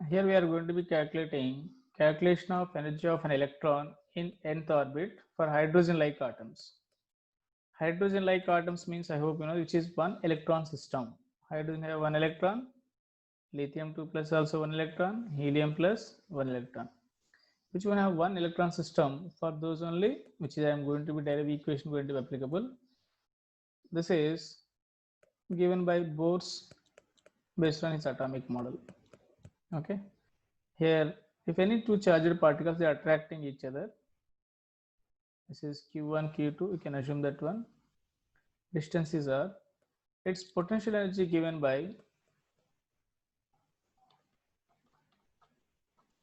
Here we are going to be calculation of energy of an electron in nth orbit for hydrogen-like atoms. Hydrogen-like atoms means, I hope you know, which is one electron system. Hydrogen have one electron, lithium 2 plus also one electron, helium plus one electron. Which one have one electron system? For those only, which is I am going to be derive equation going to be applicable. This is given by Bohr's based on his atomic model. Okay. Here, if any two charged particles they are attracting each other, this is Q1, Q2, we can assume that one. Distances are, its potential energy given by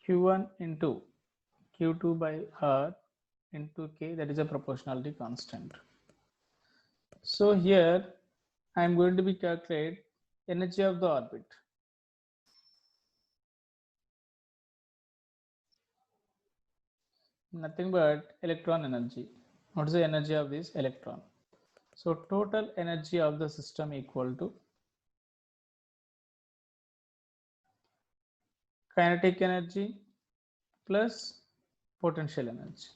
Q1 into Q2 by R into K, that is a proportionality constant. So here I am going to be calculate energy of the orbit. Nothing but electron energy. What is the energy of this electron? So total energy of the system equal to kinetic energy plus potential energy.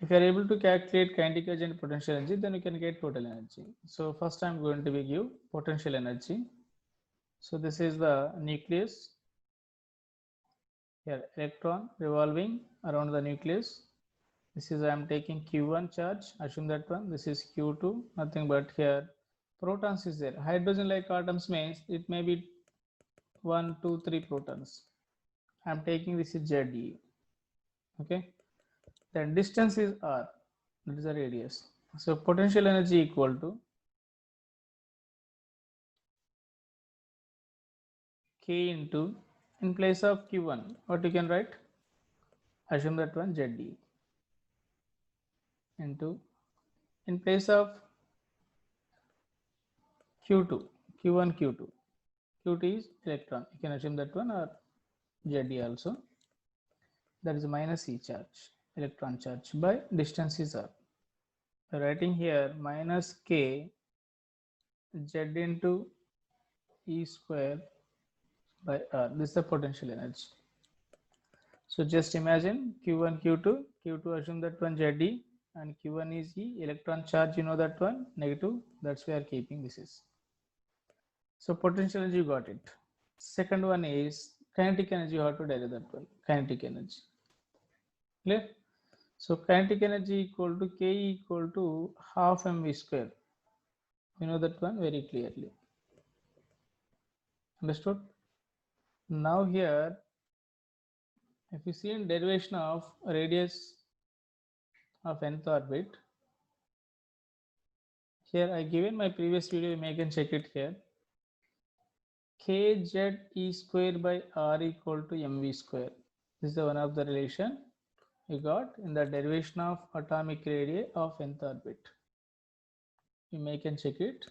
If you are able to calculate kinetic energy and potential energy, then you can get total energy. So first I am going to be give potential energy. So this is the nucleus. Here electron revolving around the nucleus. This is I am taking Q1 charge, assume that one. This is Q2, nothing but here protons is there. Hydrogen like atoms means it may be 1, 2, 3 protons. I am taking this is ZE. Okay. Then distance is R, that is the radius. So potential energy equal to K into, in place of Q1, what you can write? Assume that one ZE into, in place of Q2, Q1, Q2. Q2 is electron. You can assume that one or ZE also. That is minus E charge, electron charge by distance is R. Writing here minus K Z into E square by R. This is the potential energy. So just imagine Q1, Q2, Q2 assume that one ZE and Q1 is E, electron charge, you know that one, negative, that's why we are keeping this is. So potential energy, you got it. Second one is kinetic energy, you have to derive that one, kinetic energy. Clear? So kinetic energy equal to K equal to half mv square. You know that one very clearly. Understood? Now here, if you see in derivation of radius of nth orbit, here I given my previous video, you may can check it here. Kz E square by R equal to mv square. This is the one of the relation we got in the derivation of atomic radii of nth orbit. You may can check it.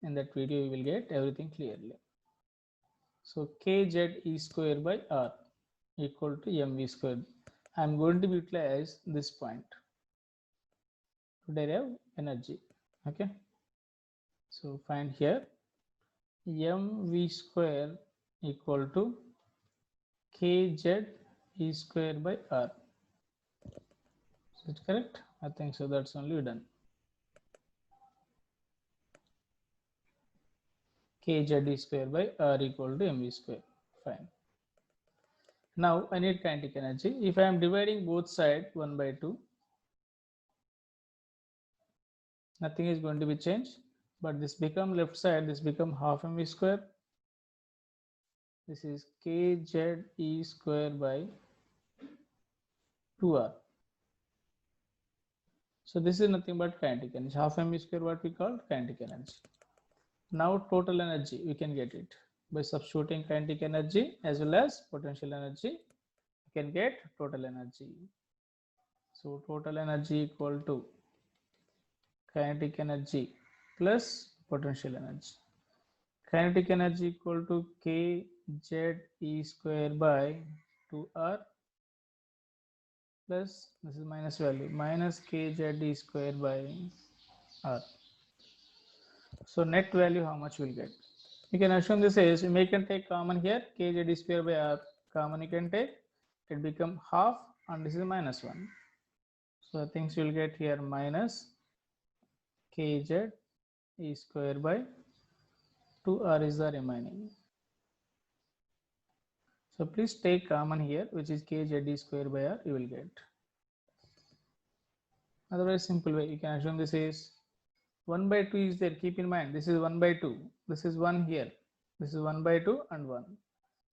In that video, you will get everything clearly. So Kz E square by R equal to mv square. I am going to utilize this point to derive energy. Okay. So find here mv square equal to Kz E square by R. Is it correct? I think so. That's only done. Kz E square by R equal to mv square. Fine. Now I need kinetic energy. If I am dividing both sides 1 by 2, nothing is going to be changed, but this become left side, this become half mv square. This is Kz E square by 2R. So this is nothing but kinetic energy. Half mv square, what we call kinetic energy. Now total energy, we can get it by substituting kinetic energy as well as potential energy. You can get total energy. So total energy equal to kinetic energy plus potential energy. Kinetic energy equal to Kz E square by 2R plus, this is minus value, minus Kz E square by R. So net value how much we'll get? You can assume this is, you can take common here, kz square by r common you can take, it become half and this is minus 1. So things will get here minus kz e square by 2r is the remaining. So please take common here, which is kz e square by r, you will get. Otherwise, simple way, you can assume this is 1 by 2 is there. Keep in mind, this is 1 by 2. This is 1 here. This is 1 by 2 and 1.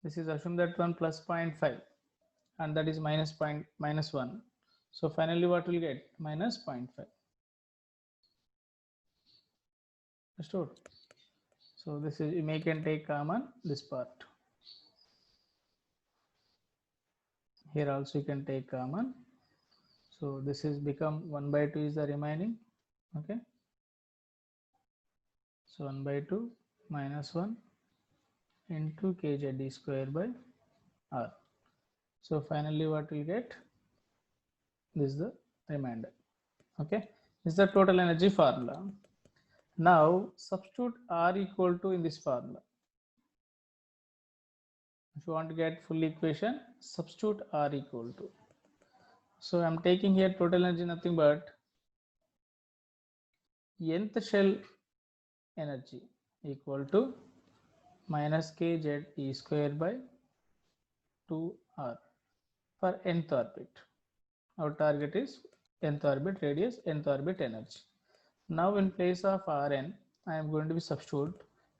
This is assume that 1 plus 0.5 and that is minus 1. So finally what will get? Minus 0.5. Understood? So this is, you can take common this part. Here also you can take common. So this is become 1 by 2 is the remaining. Okay. So 1 by 2 minus 1 into kz square by r. So finally what we get? This is the remainder. Okay. This is the total energy formula. Now substitute R equal to in this formula. If you want to get full equation, substitute R equal to. So I'm taking here total energy nothing but nth shell energy equal to minus kz e square by 2r for nth orbit. Our target is nth orbit radius, nth orbit energy. Now in place of Rn, I am going to be substitute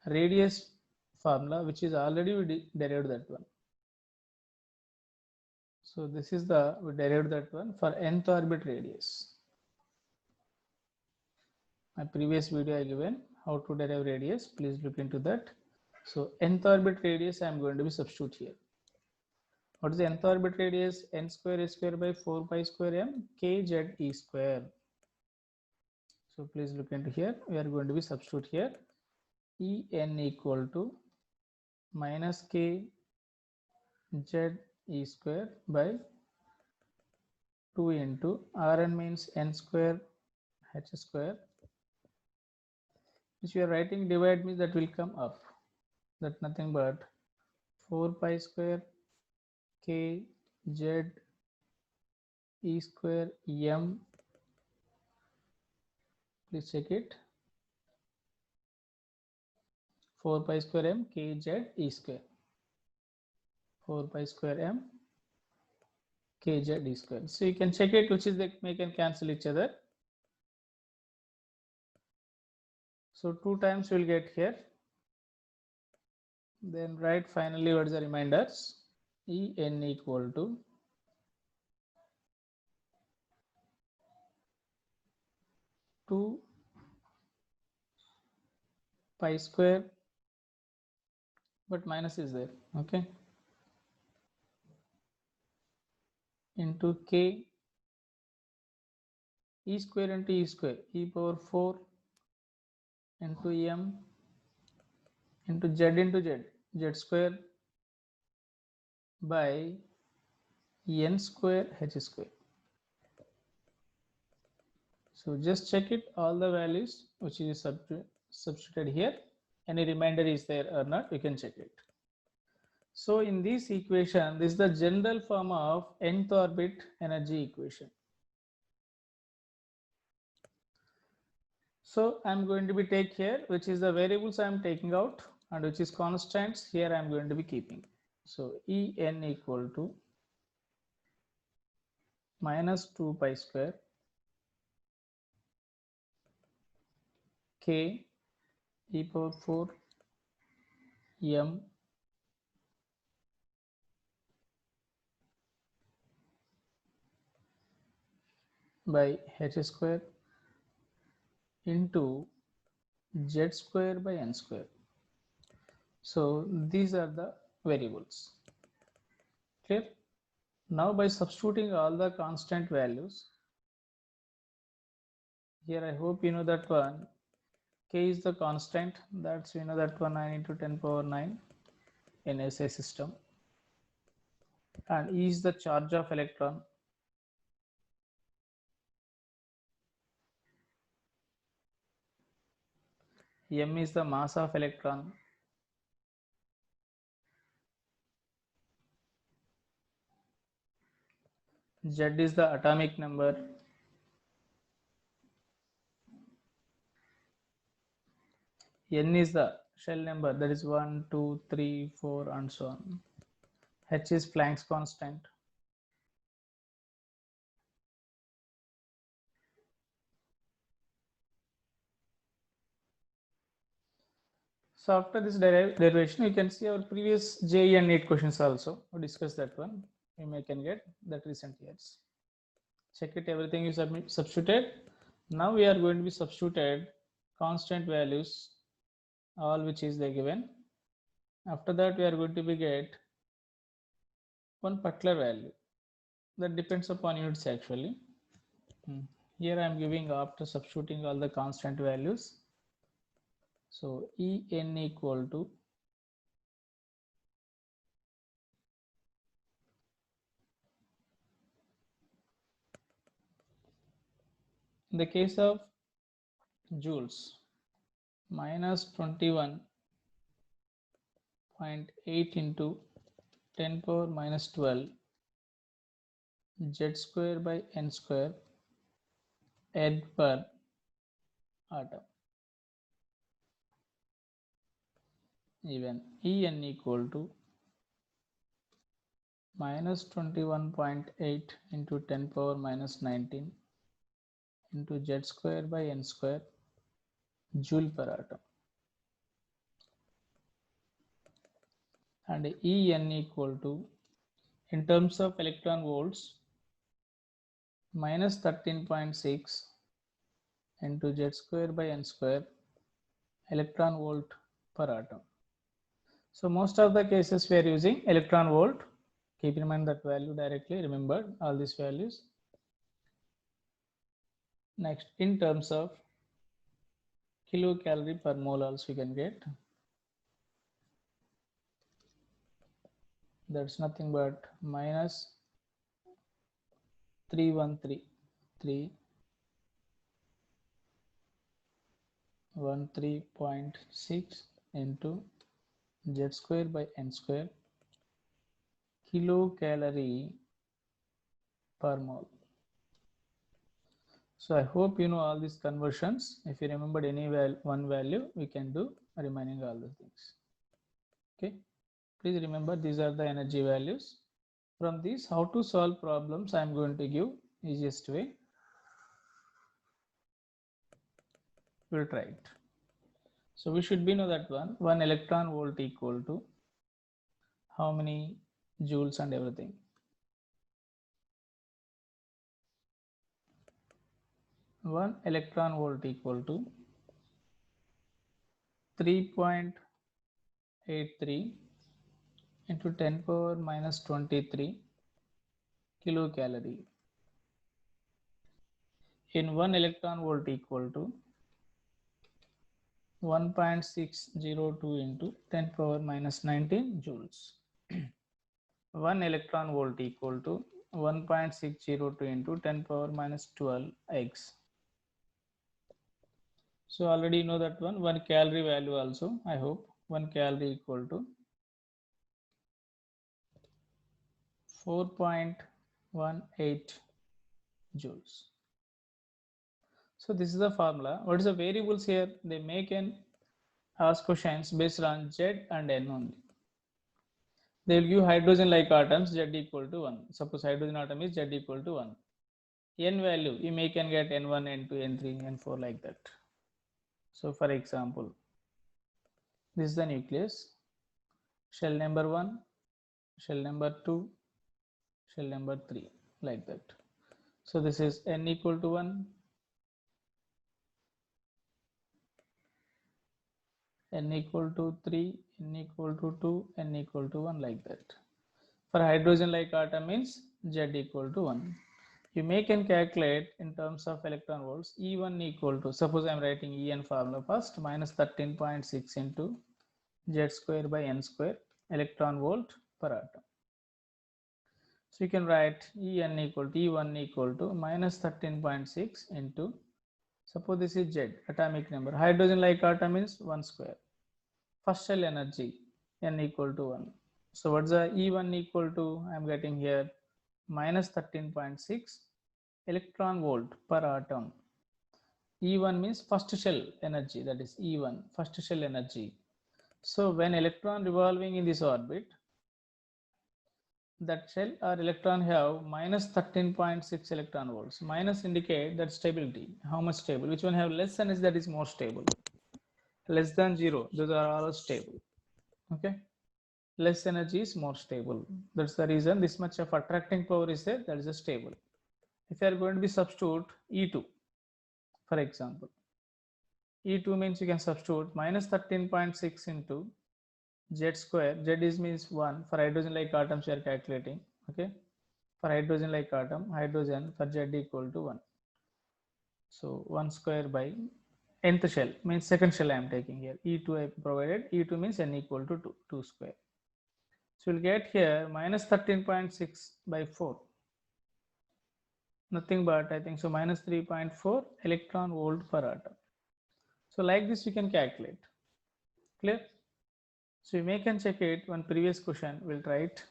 radius formula, which is already we derived that one. So this is the, we derived that one for nth orbit radius. My previous video I given how to derive radius, please look into that. So nth orbit radius I am going to be substitute here. What is the nth orbit radius? N square a square by 4 pi square m kz e square. So please look into here, we are going to be substitute here En equal to minus k z e square by 2 into Rn means n square h square, which we are writing divide means that will come up, that nothing but 4 pi square k z e square m, please check it, 4 pi square m k z e square, 4 pi square m kz e square. So you can check it, which is the, we can cancel each other. So 2 times we'll get here. Then write finally what is the reminders? En equal to two pi square, but minus is there, okay, into k e square into e square, e power 4 into m into z square by n square h square. So just check it, all the values which is substituted here, any remainder is there or not, you can check it. So in this equation, this is the general form of nth orbit energy equation. So I'm going to be take here, which is the variables I'm taking out and which is constants here I'm going to be keeping. So En equal to minus 2 pi square k e power 4 m by h square into z square by n square. So these are the variables. Clear? Now by substituting all the constant values, here I hope you know that one, k is the constant, that's you know that one 9 into 10 power 9 in SI system, and E is the charge of electron, m is the mass of electron, Z is the atomic number. N is the shell number, that is 1, 2, 3, 4, and so on. H is Planck's constant. So after this derivation, you can see our previous JEE and NEET questions also. We discussed that one. You may can get that recent years. Check it, everything is substituted. Now we are going to be substituted constant values, all which is there given. After that, we are going to be get one particular value that depends upon units actually. Here I am giving after substituting all the constant values. So En equal to in the case of joules, minus 21.8 into 10 power minus 12 Z square by N square ED per atom. Even En equal to minus 21.8 into 10 power minus 19 into Z square by N square joule per atom. And En equal to, in terms of electron volts, minus 13.6 into Z square by N square electron volt per atom. So most of the cases we are using electron volt. Keep in mind that value directly, remember all these values. Next, in terms of kilocalorie per mole also we can get. That's nothing but minus 13.6 into Z square by N square kilocalorie per mole. So I hope you know all these conversions. If you remembered any one value, we can do remaining all the things. Okay, please remember these are the energy values. From these, how to solve problems, I am going to give easiest way. We'll try it. So we should be know that one electron volt equal to how many joules and everything. One electron volt equal to 3.83 into 10 power minus 23 kilocalorie. In 1 electron volt equal to 1.602 into 10 power minus 19 joules. 1 electron volt equal to 1.602 into 10 power minus 12 x. So already you know that one calorie value also, I hope. 1 calorie equal to 4.18 joules. So this is the formula. What is the variables here? They make an ask questions based on Z and N only. They will give hydrogen like atoms Z equal to 1. Suppose hydrogen atom is Z equal to 1. N value, you may can get N1, N2, N3, N4 like that. So for example, this is the nucleus, shell number 1, shell number 2, shell number 3 like that. So this is N equal to 1, N equal to 3, N equal to 2, N equal to 1 like that. For hydrogen like atom means Z equal to 1. You may can calculate in terms of electron volts E1 equal to, suppose I am writing En formula first, minus 13.6 into Z square by N square electron volt per atom. So you can write En equal to E1 equal to minus 13.6 into, suppose this is Z atomic number, hydrogen like atom means 1 square. First shell energy N equal to 1. So what's the E1 equal to? I am getting here minus 13.6 electron volt per atom. E1 means first shell energy, that is E1, first shell energy. So when electron revolving in this orbit, that shell or electron have minus 13.6 electron volts. Minus indicate that stability, how much stable, which one have less energy, that is more stable. Less than 0, those are all stable. Okay, less energy is more stable. That's the reason this much of attracting power is there, that is a stable. If you are going to be substitute E2, for example, E2 means you can substitute minus 13.6 into Z square. Z is means 1 for hydrogen like atoms we are calculating. Okay, for hydrogen like atom, hydrogen for Z equal to 1. So 1 square by nth shell means second shell I am taking here. E2 I provided. E2 means n equal to 2, 2 square. So we'll get here minus 13.6 by 4. Nothing but I think so minus 3.4 electron volt per atom. So like this we can calculate. Clear? So we may can check it one previous question. We'll try it.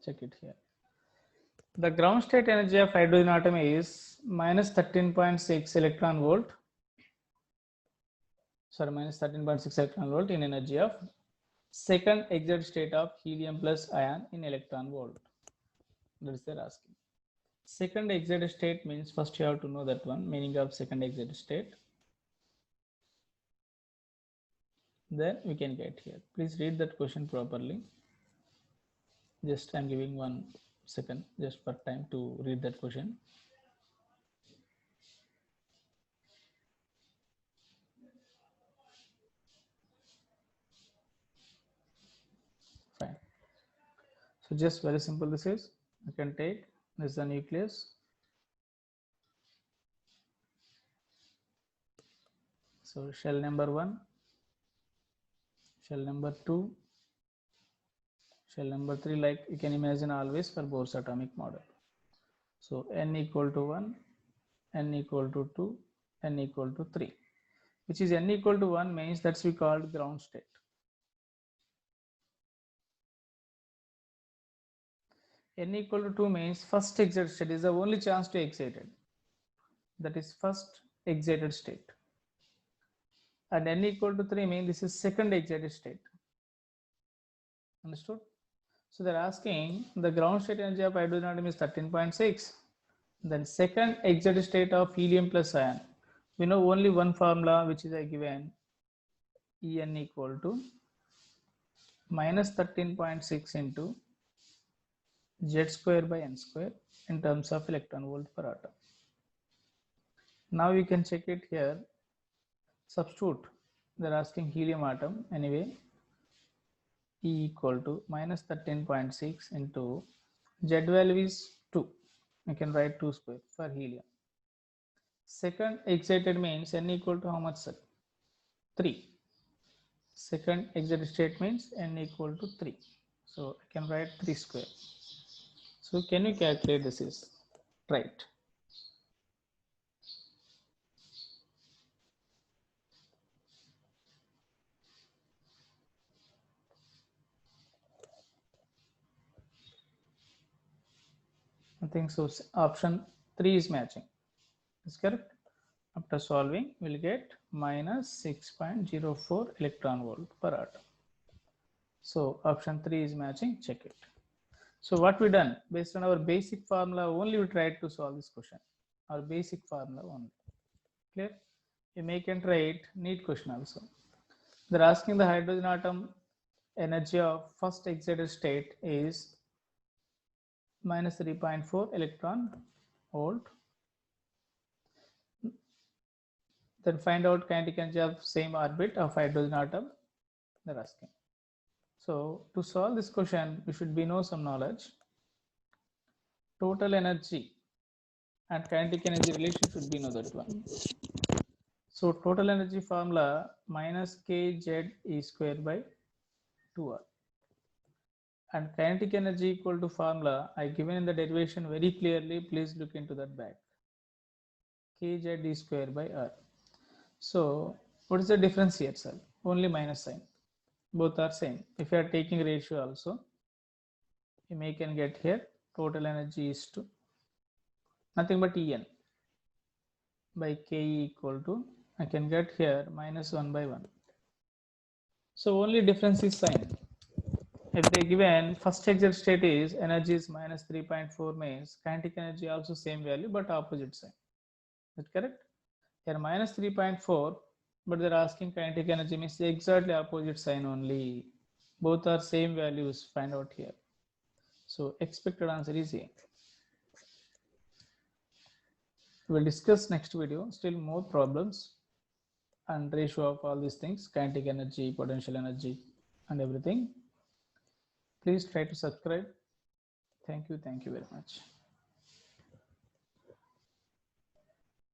Check it here. The ground state energy of hydrogen atom is minus 13.6 electron volt. Sorry, minus 13.6 electron volt in energy of second excited state of helium plus ion in electron volt. That is they're asking. Second excited state means first you have to know that one meaning of second excited state. Then we can get here. Please read that question properly. Just I'm giving 1 second just for time to read that question. Fine. So just very simple this is. You can take this is the nucleus. So shell number 1, shell number 2, shell number 3, like you can imagine always for Bohr's atomic model. So n equal to 1, n equal to 2, n equal to 3, which is n equal to 1 means that's we called ground state. N equal to 2 means first excited state is the only chance to excited. That is first excited state. And n equal to 3 means this is second excited state. Understood? So they're asking the ground state energy of hydrogen atom is 13.6. Then second excited state of helium plus ion. We know only one formula which is given En equal to minus 13.6 into Z square by n square in terms of electron volt per atom. Now you can check it here. Substitute. They're asking helium atom anyway. E equal to minus 13.6 into Z value is 2. You can write 2 square for helium. Second excited means n equal to how much, sir? 3. Second excited state means n equal to 3. So I can write 3 square. So can you calculate this is right? I think so. Option 3 is matching. Is correct. After solving, we'll get minus 6.04 electron volt per atom. So option 3 is matching. Check it. So what we done based on our basic formula only, we tried to solve this question. Our basic formula only. Clear? You may can try it. Neat question also. They're asking the hydrogen atom energy of first excited state is minus 3.4 electron volt. Then find out kinetic energy of same orbit of hydrogen atom. They're asking. So to solve this question, we should be know some knowledge. Total energy and kinetic energy relation should be know that one. So total energy formula minus kz E square by 2r. And kinetic energy equal to formula I given in the derivation very clearly. Please look into that back. Kz E square by r. So what is the difference here, sir? Only minus sign. Both are same. If you are taking ratio also, you may can get here total energy is to nothing but En by Ke equal to, I can get here minus 1 by 1. So only difference is sign. If they given first exit state is energy is minus 3.4 means kinetic energy also same value but opposite sign. Is that correct? Here minus 3.4, but they're asking kinetic energy means exactly opposite sign only. Both are same values, find out here. So expected answer is A. We'll discuss next video still more problems and ratio of all these things, kinetic energy, potential energy and everything. Please try to subscribe. Thank you very much.